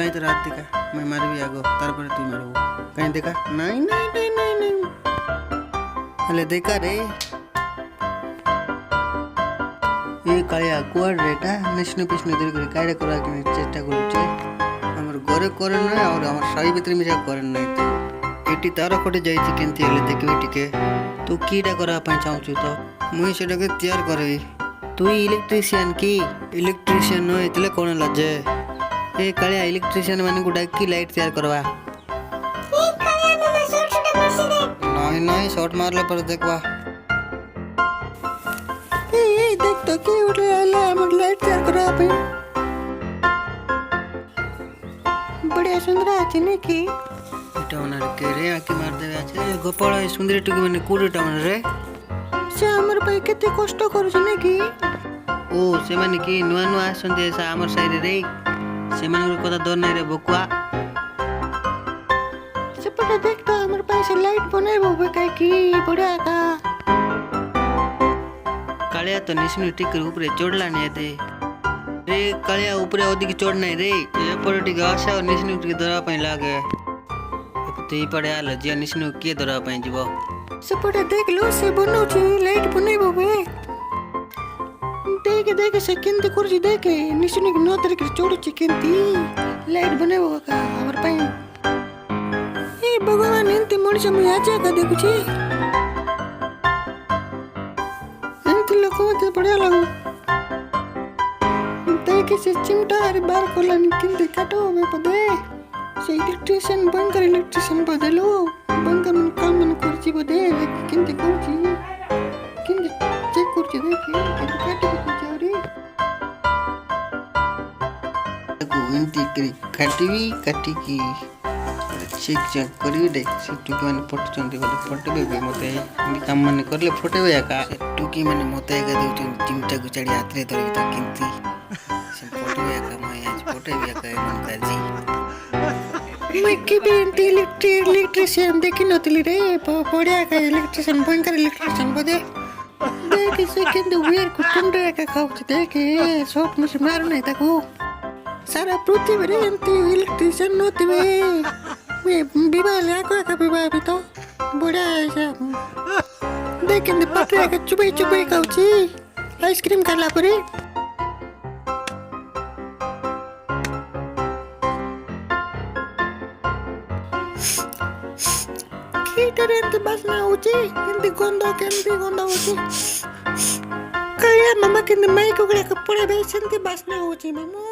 कहीं तो रात देखा मैं मारबी आगो तार पर तू मारबो कहीं देखा नहीं नहीं नहीं नहीं नहीं हेले देखा रे ये कालिया कुआर रेटा निष्णु पिष्णु देर करे कायरे करा के चेष्टा करूचे हमर घरे करे न और हमर साई भीतर में जा करे नहीं तो एटी तार कोटे जाईची केंती हेले देखबी टिके तू कीटा करा पई चाहूछु तो मुई सेटा के तैयार करबी तू इलेक्ट्रिशियन की इलेक्ट्रिशियन न इतले कोन लजे ए कालिया इलेक्ट्रिशियन माने को डाकी लाइट तैयार करवा नहीं नहीं शॉट मारले पर देखवा ए देख तो की उठे आला हमर लाइट तैयार करवा पे बढ़िया सुंदर आछे ने की एटा ओनार के रे आके मार देवे आछे गोपाल सुंदर टुकी माने कोडटा मन रे से हमर पे केते कष्ट करू छने की ओ से माने की नुआ नुआ आसंदे ऐसा हमर साइड रे से माने कथा डर नै रे बकुआ से पटे देख तो हमर पास लाइट बनाइबो बे की बढ़िया का कालिया तो निस्नु टिकर ऊपर चढ़ला नै दे रे कालिया ऊपर ओदिक चढ़ नै रे ए पर टिक आशा और निस्नु टिक दरा पई लागे तई पड़े आल जे निस्नु के दरा पई जीवो सेपटे देख लो से बनो छी लाइट बनाइबो बे देख देख से केंती करछि देख निस्नु के नोतर के चोड़ छी केंती लाइट बनाइबो का हमर पई ए भगवान एंती मनुष्य में आजा का देखु छी एंती लोक मते बढ़िया लागो देख से चिमटा हर बार कोलन केंती काटो बे पदे से इलेक्ट्रिशियन बंकर इलेक्ट्रिशियन बदलो बंकर मन काम मन करछि बदे केंती करछि केंती चेक करछि देखि केंती काटि करछि रे को एंती करी काटी की चेक चेक करी दे से टुकी माने पट चंदी बोले फटबे बे मते काम माने करले फटबे का टुकी माने मते का देउ चिमटा गुचाड़ी हाथ रे धरि त केंती से फटबे का मैं आज फटबे का मन करछि मैं के भी इलेक्ट्रिशियन देखी नतली रे बढ़िया का इलेक्ट्रिशियन भयंकर इलेक्ट्रिशियन बदे देख से केंदे वेर कुटुंड का खाउछ देख शॉट में मार नहीं ताको सारा पृथ्वी रे एंती इलेक्ट्रिशियन नतिवे मैं विवाह ले का विवाह भी तो बढ़िया है देख केंदे पटरे का चुबई चुबई खाउछी आइसक्रीम खाला परे कीटर एंती बासना होची एंती गंदा होची कया मामा केंदे माइक उगले कपड़े बेसेंती बासना होची मामा